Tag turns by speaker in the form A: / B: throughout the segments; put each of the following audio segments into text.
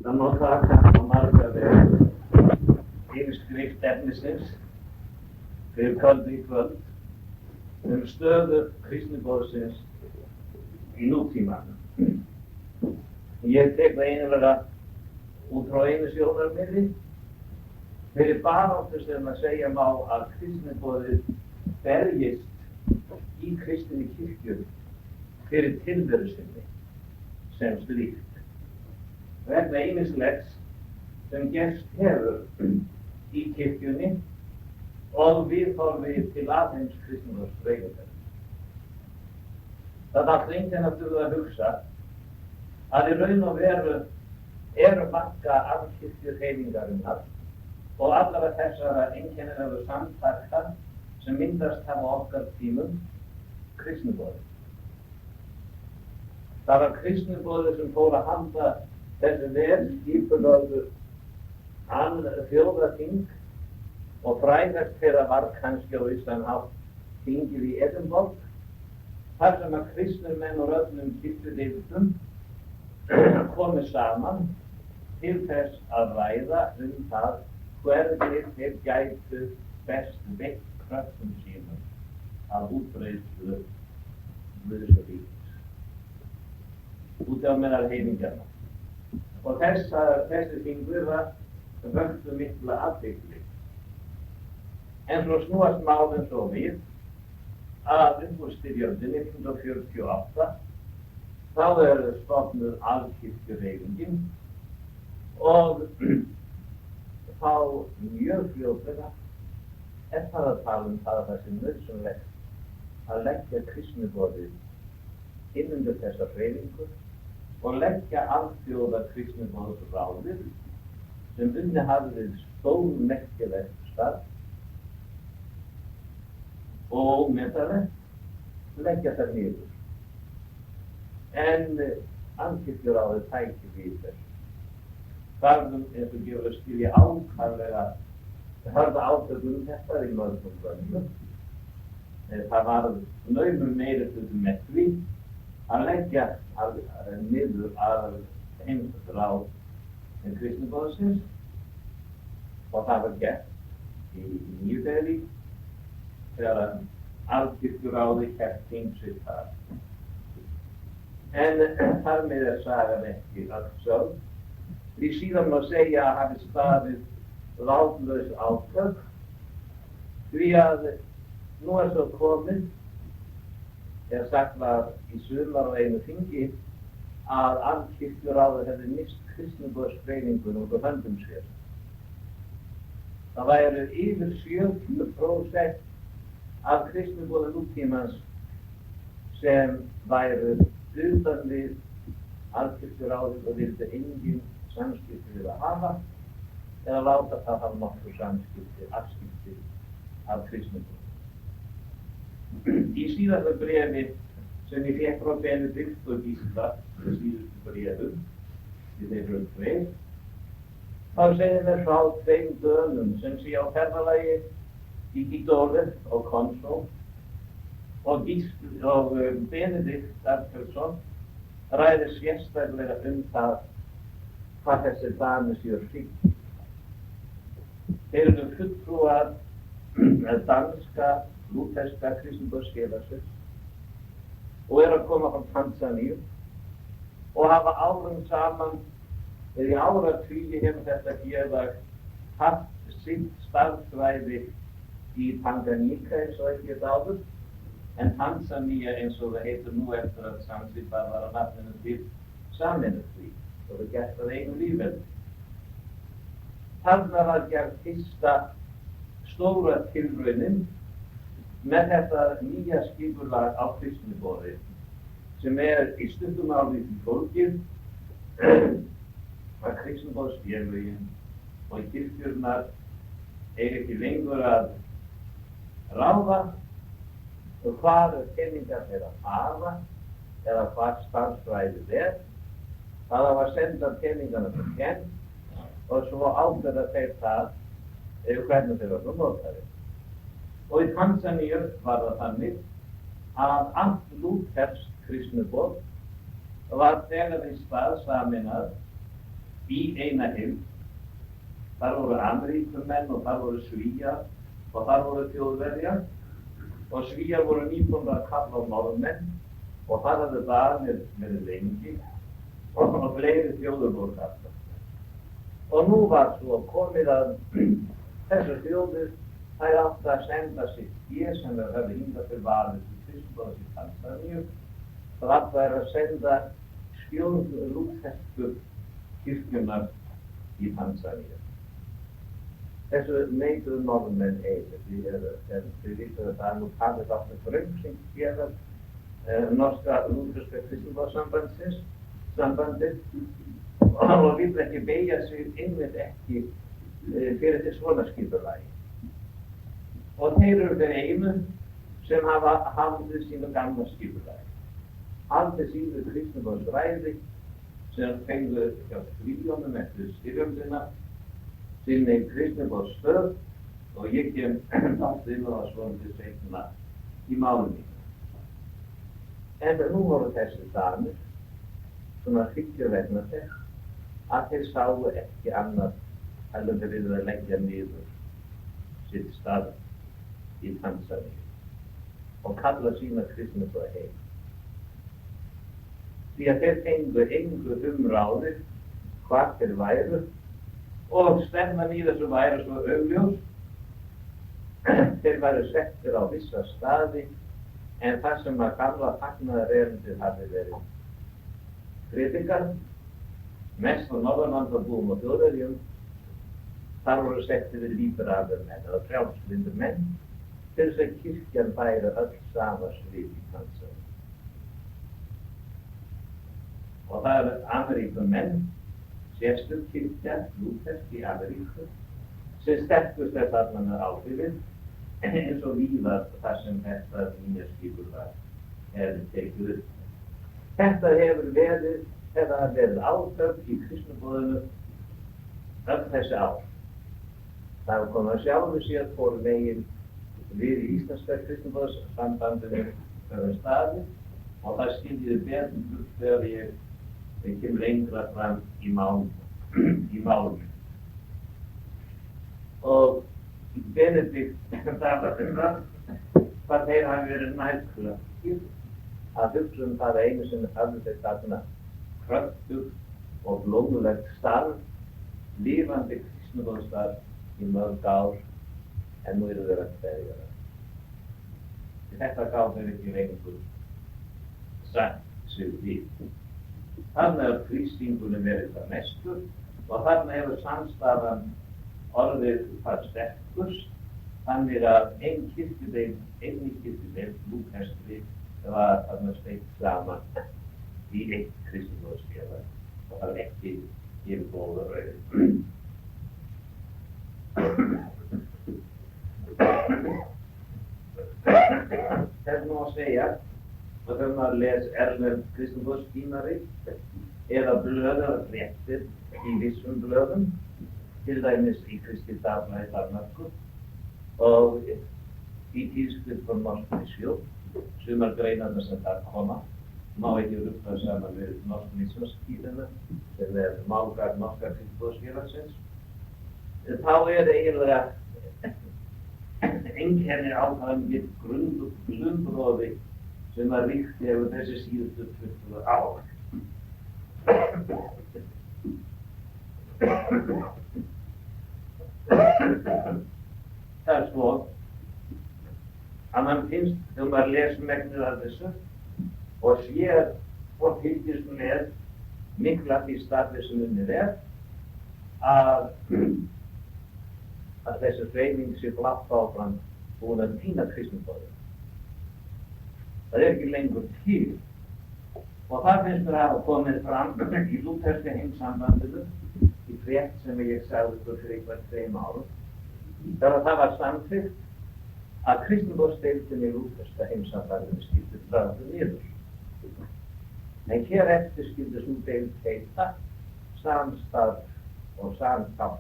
A: Það má taka á marga vegu. Yfirskrift efnisins fyrir kvöld í kvöld stöðu kristniboðsins í nútímanum. Ég tek það einlega út frá einu sjónarmiði fyrir baráttu sem að segja má að kristniboðið berjist í kristinni kirkju fyrir tilveru sinni sem slíkt. Vegna ýmislegs sem gerst hefur í kirkjunni og viðhorfi til aðeins kristniboðsbreytingar. Það átti enginn að þurfa að hugsa að í raun og veru eru marga alkirkjuhreyfingarinnar og allra þessara einkennilegu samtaka sem myndast hafa á okkar tímum kristniboði. Það var kristniboði sem fór að halda þessi vel skipulögðu þjóðaþing og frægast þeirra var kannski á Ísland hátt þingið í Edinborg, þar sem að kristnir menn úr öllum kirkjudeildum komu saman til þess að ræða það hvernig þeir gætu best veitt kröftum sínum að útbreiðslu Guðs og ríkis út á meðal heiminganna. Og þessi þingur vöktu mikla athygli. En svo snúast málin svo við að upp úr styrjöldinni 1948 þá stofnuð alkirkjuhreyfingin og þá mjög fljótlega það að tala það sé nauðsynlegt að leggja kristniboðið inn undir þessa hreyfingu og leggja alþjóða kristniboðsráðið sem hafði stórmerkilegt starf og ómetanlegt leggja það niður. En alkirkjuráðið tæki við þessu. Þarfum, eins og gefur að skilja ákaflega harða átökum þetta í mörgum löndum. Það var naumur meirihluti með því að leggja niður að heimsráð kristniboðsins og það var gert í Nýju Delí þegar alkirkjuráðið hélt þing sitt þar. En þar með sagan ekki öll sögð. Því síðan má segja að hafi staðið látlaus átök því að nú svo komið sagt var í sumar á einu þingi að alkirkjuráðið hefði mist kristniboðshreyfingun út á höndum sér. Það væru yfir 70% af kristniboði nútímans sem væru utan við alkirkjuráðið og vildi engin samskipti við að hafa eða láta það hafa nokkur afskipti af kristniboði. Í síðasta bréfi sem ég fékk frá Benedikt og Gísla, síðustu bréfum, í þeir eru tveir, þá segir mér frá tveim dönum sem sé á ferðalagi í Gídóle og Konsó og Benedikt Arkelsson ræðir sérstaklega það hvað þessi dani séu hryggir. Þeir eru fulltrúar danska lúterska kristniboðsfélagsins og eru að koma frá Tansaníu og hafa árum saman eða í áratugi hefur þetta félag haft sitt starfsvæði í Tanganyika eins og ekki áður en Tansanía eins og það heitir nú eftir að Zanzibar var að nafninu til Sameinuðu ríki og það gert að einu lýðveldi. Þarna var gerð fyrsta stóra tilraunin með þetta nýja skipulag á kristniboði sem í stuttu máli því fólkið að kristniboðsfélögin og kirkjurnar eiga ekki lengur að ráða og hvað peningar þeirra hafa eða hvað starfsvæðið það á að senda peningana til kenn og svo ákveða þeir það hvernig þeir eru notaðir. Og í Tansaníu var það þannig að allt lútersk kristniboð var þegar í stað sameinað í eina heild. Þar voru Ameríkumenn og þar voru Svíar og þar voru Þjóðverjar og Svíar voru nýbúnir að kalla á Norðmenn og þar hafði Danir verið lengi og fleiri þjóður voru kallað. Og nú var svo komið að þessar þjóðir þær áttu að senda sitt fé sem þeir höfðu hingað til varið til Kristboðs í Tansaníu. Það áttu að senda skjóldu lúthersku kirkjunnar í Tansaníu. Þessu neituðu Norðmenn eiginlega, því lítuðu það nú talið átti fröngsing gefað norska lútherska Kristboðssambandið og vildi ekki beygja sig einmitt ekki fyrir til svona skipulagi. Og þeir eru þeir einu sem hafa haldið sínu gamla skipulagi. Haldið sínu kristniboðsræði sem fengu hjá Svíjónum eftir styrjöldina sinni kristniboðsstöð og ég kem allt inn á það svona til seinna í máli mínu. En nú voru þessi Danir svona hryggju vegna þess að þeir sáu ekki annað heldur þeir yrðu að leggja niður sitt stað í Tansaníu og kalla sína kristniboða heim. Því að þeir fengu engu umráðið hvar þeir væru og stefnan í þessu væri svo augljós. Þeir væru settir á vissa staði en það sem að gamla fagnaðarerindið hafði verið predikað, mest á Norðurlandabúum og Þjóðverjum, þar voru settir við líberalir menn eða frjálslyndir menn til þess að kirkjan væri öll sama svið í Tansaníu. Og það eru Ameríkumenn, sérstök kirkja, lúthersk í Ameríku, sem sterkust er þarna með áhrifin, eins og víðar þar sem þetta nýja skipulag hefði tekið upp. Þetta hefur verið áþögn í kristniboðinu öll þessi ár. Það hefur komið að sjálfu sér fór megin við í íslenska kristniboðssambandinu höfum staði og það skiljiði betur þegar ég kem lengra fram í málum. Og Benedikt talar það hvað þeir hafi verið nærklökkir að hugsa það einu sinni hafði þeir þarna kröftugt og blómlegt starf, lifandi kristniboðsstarf í mörg ár en nú eru þeir að hverja það. Þetta gáð þeir ekki lengur sagt sig við. Þarna er kristningunni verið það mestur og þarna hefur samstafan orðið það sterkust, þannig að einni kirkjudeild lútherskri var þarna steikt saman í eitt kristniboðsfélag og það er ekki gefið góða rauð. Þess nú að segja að þegar maður les erlend kristniboðstímarit eða blöðar fréttir í vissum blöðum, til dæmis í Kristi Dagblaði Danmörku og í tíðskrift frá Norsk Misjón, sumar greinarnar sem þar koma, má ekki rugla saman við Norsk Misjónstíðina sem málgagn norska kristniboðsfélagsins. Þá eiginlega einkenni á það mitt glundroði sem að ríkti hefur þessi síðustu 20 ár. Það er svo að mann finnst þegar maður les megnið af þessu og sér og fylgist með mikla því starfi sem unnið að þessi hreyfing sé glatt áfram búin að týna kristniboðið. Það er ekki lengur til og það finnst mér að hafa komið fram í lútherska heimssambandinu í frétt sem ég sagði fyrir eitthvað 2 árum. Þegar það var samþykkt að kristniboðsdeildin í lútherska heimssambandinu skyldi dragðu niður. En hér eftir skyldi sú deild heita samstarf og samstarf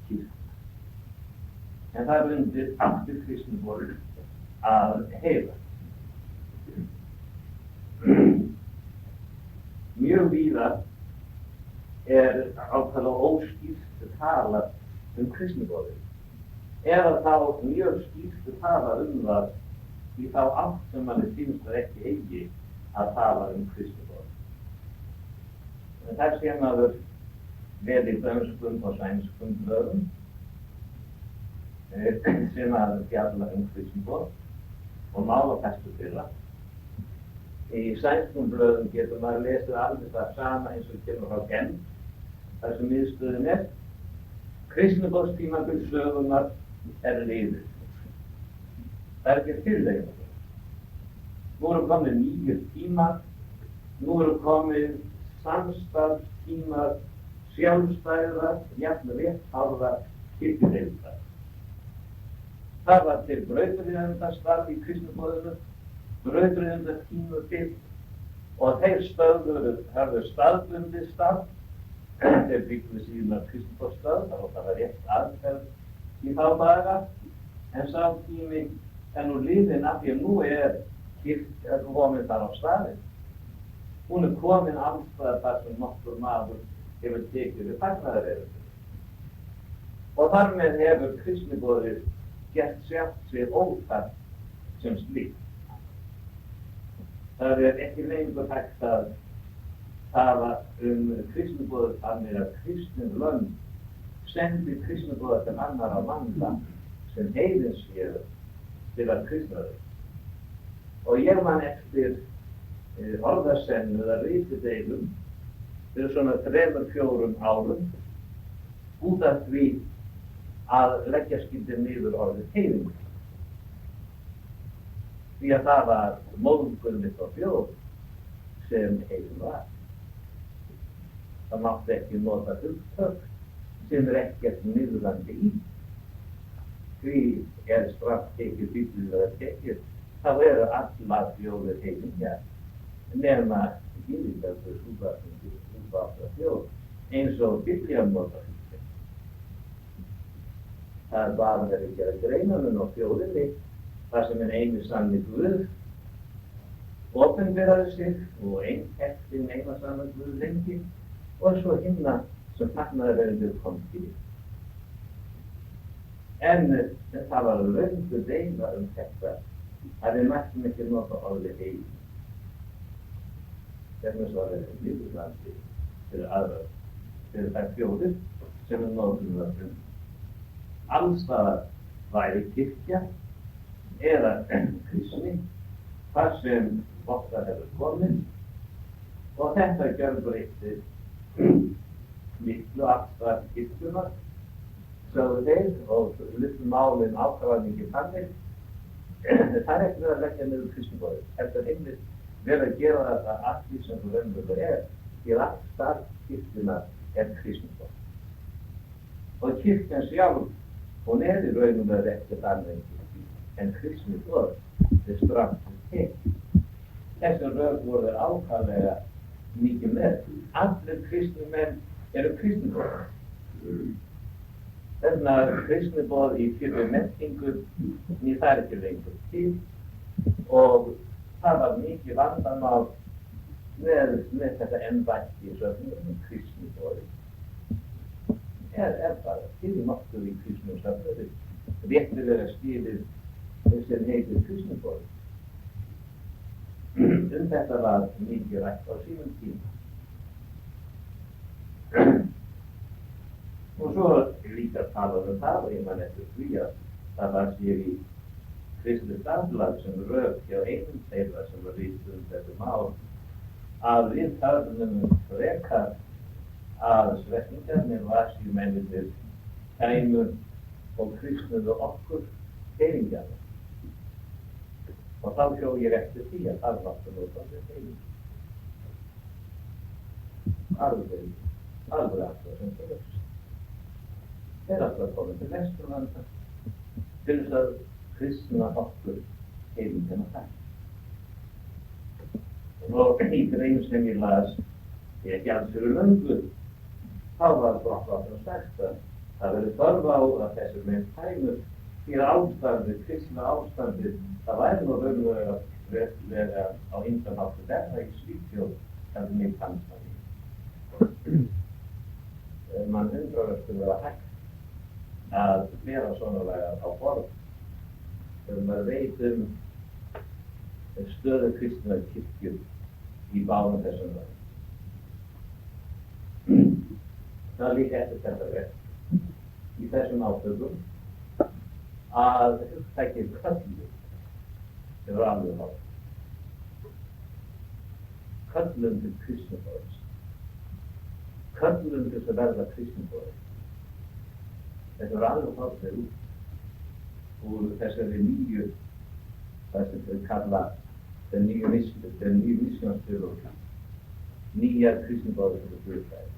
A: kirkna. En það er undir aftur kristniboðið að heyra. Mjög víða ákveðlega óskýrt talað kristniboðið. Eða þá mjög skýrt talað það í þá átt sem manni finnst það ekki eigi að tala kristniboðið. Það sé maður vel í dönskum og sænskum blöðum sem að fjalla kristniboð og málafærslu þeirra. Í sænskum blöðum getur maður lesið alveg það sama eins og kemur frá Gent, þar sem miðstöðin kristniboðstímabil sögunnar liðið. Það ekki fyrirlegin. Nú eru komið nýjir tímar, nú eru komið samstarfstímar, sjálfstæðar, jafnvel rétthárðar kirkjudeildar. Það var til brautryðjendastarf í kristniboðinu, brautryðjendatímabil og þeir höfðu staðbundið starf. Þeir byggðu síðan kristniboðsstöð, það var rétt aðferð í þá daga, en sá tími nú liðinn af því að nú kirkjan komin þar á staðinn. Hún komin alls staðar þar sem nokkur maður hefur tekið við fagnaðarerindum. Og þar með hefur kristniboðið gert sjálft sig óþarft sem slíkt. Það ekki lengur hægt að tala kristniboðið þannig að kristnin lönd sendi kristniboðið til annarra landa sem heiðins séu til að kristna þau. Og ég man eftir orðasennu eða ritideilum fyrir svona 3-4 árum út af því að leggja skyldi niður orðið heiðingur. Því að það var móðgunni og þjóð sem heiðin var. Það mátti ekki nota hugtök sem ekkert niðurlandi í. Því strax tekið bíblilega tekið, þá eru allar þjóðir heiðingar, nema gyðingar útvalda þjóð, eins og Biblían notar hugtök. Það var verið að gera greinarmun á þjóðinni, þar sem eini sanni Guð opinberaði sig og hefti eina sanna Guð lengi og svo hinna sem fagnaðarerindið kom til. En það var löngu deila þetta að við mættum ekki nota orðið heiðin. Þess var þetta niðurlandi fyrir þær þjóðir sem notum það. Alls staðar væri kirkja eða kristni, þar sem okkar hefur komið og þetta gjörbreytti miklu afstæð kirkjunnar, sögðu þeir og lyftu málinn ákvarðningi þannig. Það ekki verið að leggja niður kristniboðið. Þetta einmitt verið að gera þetta að því sem þú raunverulega því að starf kirkjunnar kristniboð. Og kirkjan sjálf, hún í raunverulega ekkert annað en kristniboð strax tekið. Þessi rök voru ákaflega mikið með. Allir kristni menn kristniboð. Þess vegna kristniboð í fyrri menningu, það ekki lengur til og það var mikið vandamál með þetta embætti söfnum kristniboði. Bara til nokkuð í kristnum söfnum, réttilega skilið sem heitir kristniboði. Þetta var mikið rætt á sínum tíma. Og svo líka talað það og ég man eftir því að það var sér í Kristið Dagblað sem rök hjá einum þeirra sem var rítið þessu mál að við þarfum frekar að svetningarnir og asíumennirnir kæmu og kristnuðu okkur heiðingjarnir. Og þá hjó ég eftir því að það var það notandi heiðingar. Alveg alltaf sem það lögst. Þeir alltaf komið til Vesturlanda til þess að kristna okkur heiðingarna þar. Og í grein sem ég las, ekki alls fyrir löngu, þá var brottvartur sagt að það verið þörf á að þessir menn kæmu því að ástandið, kristna ástandið, það væri nú raunverulega á ýmsan hátt þetta í Svíþjóð, það mig fannst það í. mann undraverkur vera hægt að vera svona lagað á borð. Þegar maður veit stöðu kristinnar kirkju í báðum þessum lögum. Það er líka eftirtektarvert í þessum átökum að hugtakið köllun hefur alveg hátt. Köllun til kristniboðs. Köllun til að verða kristniboði. Þetta er alveg hátt þegar út úr þessari nýju, það sem þau kalla den nýju misjónstyrlóki, nýja kristniboði fyrir guðfræði.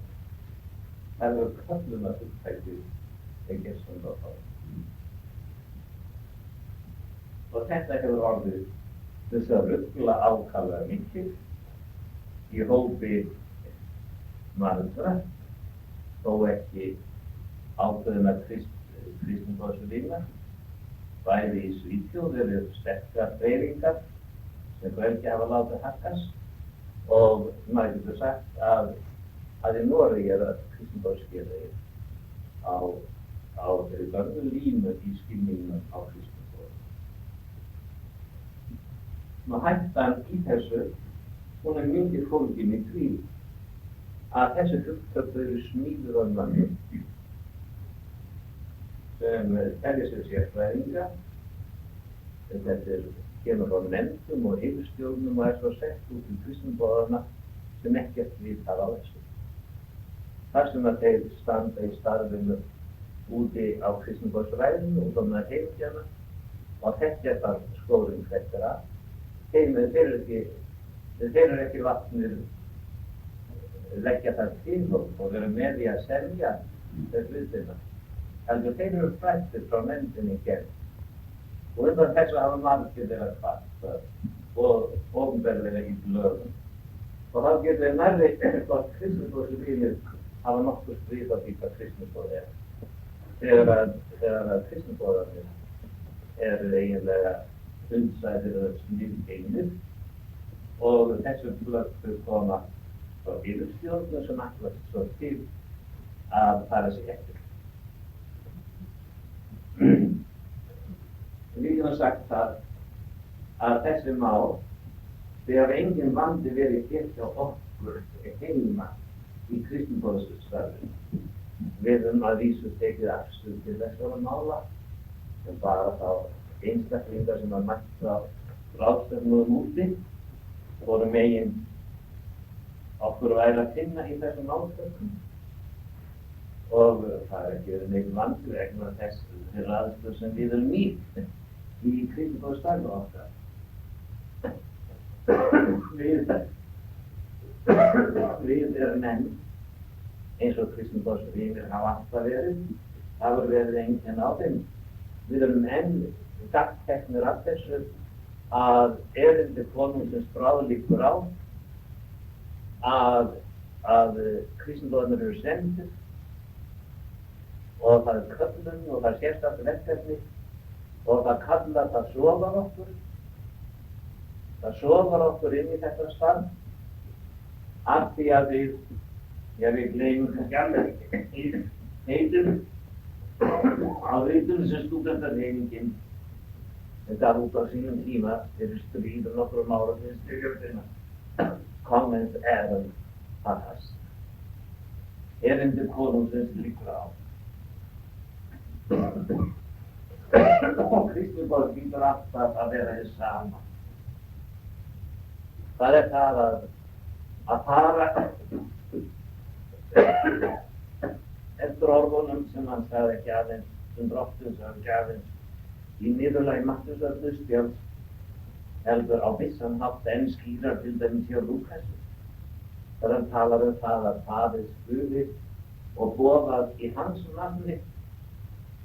A: Það er köllun að hugtakið gestum á það. Og þetta hefur orðið þess að ruggla ákaflega mikið í hópi margra, þó ekki ákveðna kristniboðsvinna. Bæði í Svíþjóð eru sterkar hreyfingar sem hvergi hafa látið haggast og maður getur sagt að í Noregi er að kristniboðsfélagið á þeirri gömlu línu í skilningnum á kristniboði. Hættan í þessu, hún er mikið fólgin í því að þessi hugtök eru smíðuð af mönnum sem telja sér sérfræðinga. Þetta kemur frá nefndum og yfirstjórnum og svo sett út í kristniboðana sem ekkert vita á þessu. Þar sem að þeir standa í starfinu úti á kristniboðsræðinu og með heimkjana og þekkja þar skórin hrettir að. Þeir eru ekki vatnir leggja þar til og vera með í að selja þess hlutina. Heldur þeir eru frættir frá nefndinni gerð. Og undan þessu hafa margir þeirra kvarta og opinberlega í lögum. Og þá getur þeir nærri hvort kristniboðsvinir hafa nokkuð stríð á því hvað kristniboð er. Þegar að kristniboðarnir eru eiginlega hundsæðir eða snilgeinir og þessu blökkur koma frá yfirstjórnum sem ætlast svo til að fara sig eftir. Við getum sagt að þessi mál, þegar engin vandi verið hér hjá okkur heima í kristniboðsstarfinu. Við höfum að vísu tekið afstöðu til þessara mála, sem bara þá einstaklingar sem að mæta ráðstefnum úti, voru megin okkur væri að finna í þessum málstöðum. Og það er ekki verið neinn vandi vegna þess þeirra aðstöðu sem við erum í kristniboðsstarfi okkar. Við erum menn, eins og kristniboðsvinir hafa alltaf verið, það hefur verið enginn á þeim. Við erum menn gagnteknir af þessu að erindi konungsins bráð liggur á að kristniboðarnir eru sendir og það er köllun og það er sérstakt verkefni og það kallar, það sofar okkur inn í þetta starf af því að við gleymum kannski alveg heitum sem stúdentarhreyfingin gaf út á sínum tíma fyrir stríð og nokkrum árum fyrir styrjöldina Kongens Erend Pass. Erindi konungsins liggur á. Og kristniboð hlýtur alltaf að vera hið sama. Það er það að fara eftir orðunum sem hann sagði ekki aðeins, sem drottinn sagði ekki aðeins í niðurlagi Mattheusar Guðspjalls, heldur á vissan hátt enn skýrar til dæmis hjá Lúkas. Þegar hann talar það að Faðir spurði og boðað í hans nafni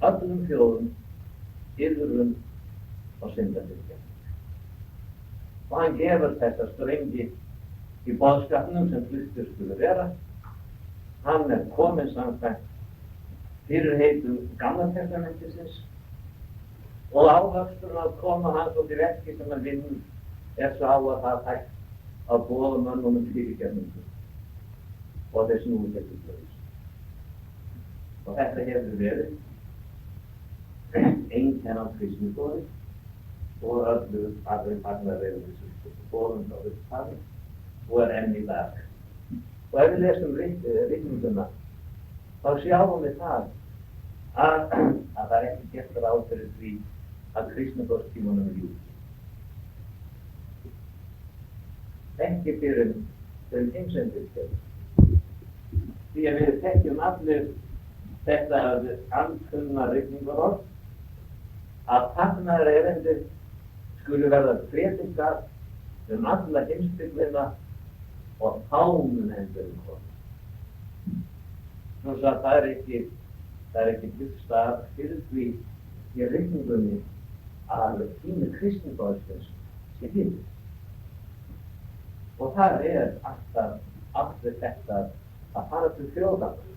A: öllum þjóðum, iðrun og syndafyrirgefningu. Og hann gefur þessa strengi í boðskapnum sem fluttur skulu vera. Hann er kominn samkvæmt fyrirheitum Gamla testamentisins og ávöxturinn að koma hans út í verki sem hann vinnur svo á að það hægt að boða mönnum fyrirgefningu og þess nú getur blöðist. og þetta hefur verið einkenni á kristniboði og allir fagnaðarerindis boðum frá upphafi og enn í dag. Og ef við lesum ritninguna, þá sjáum við það að það ekki gert ráð fyrir því að kristniboðstímanum ljúki. Ekki fyrir heimsendurkjörn. Því að við þekkjum allir þetta alkunna ritningarorð að fagnaðarerindið skuli verða predikað alla heimsbyggðina og þá mun endurinn koma. Svo að það er ekki til stað fyrir því í ritningunni að tími kristniboðsins sé fyrir. Og það alltaf allir þetta að fara til þjóðanna,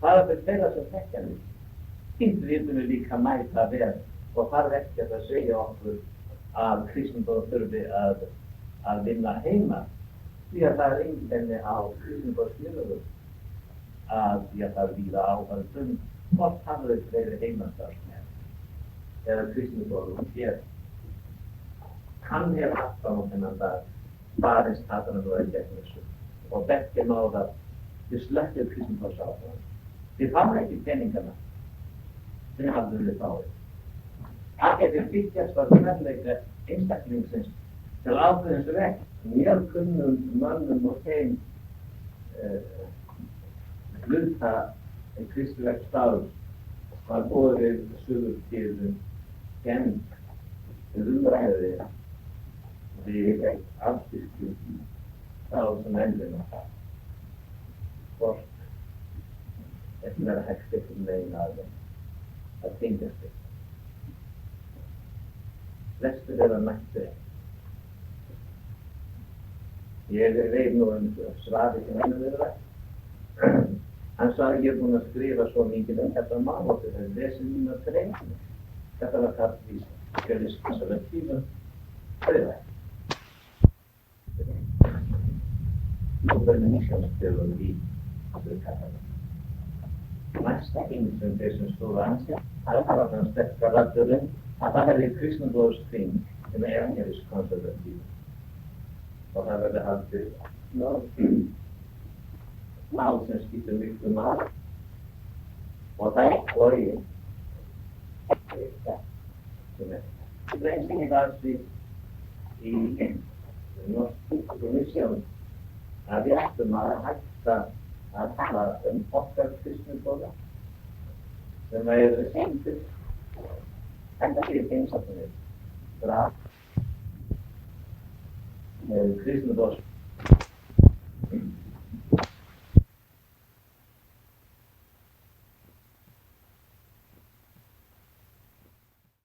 A: fara til þeirra sem þekkja mig. Hins vitum við líka mæta vel og þarf ekki að segja okkur að kristniboð þurfi að vinna heima, því að það einkenni á kristniboðsfélögum að því að það víða áhaldum hvort hafði fleiri heimastarfsmenn eða kristniboðum hér. Hann hefur aftan á þennan dag barist Satanas og gegn þessu og bekkir náða til slettið kristniboðsáfram. Þið fáið ekki peningana sem hafðu við fáið. Það getur byggjast á smerleika einstaklingsins til ákveðins vekk. Mér kunnum mönnum og þeim hluta kristilegt starf var boðið suður til Gent umræði við afskiptum þá sem endina. Hvort þetta verður hægt eitthvað megin að tengjast þetta. Flestir þeirra mættu ekki. Ég veit nú svarið sem henni verið rætt. Hann sagði ég er búinn að skrifa svo mikið þetta mál og þau hefur lesið mína grein. Þetta var kallt í konservatífum friðvæg. Nú verður misjánsteologi þau kallar það. Næsta sem þeir sem stóðu ansjá, það var þann sterkar rætturinn að það hefði kristniboðsþing sem konservatífum. Og það verður haldið mál sem skiptir miklu mál og það er flóið sem breyting þar því í norsku misjón að við ættum að hætta að tala okkar kristniboða sem eru sendir enda fyrir heimsáttunni frá kristniboðs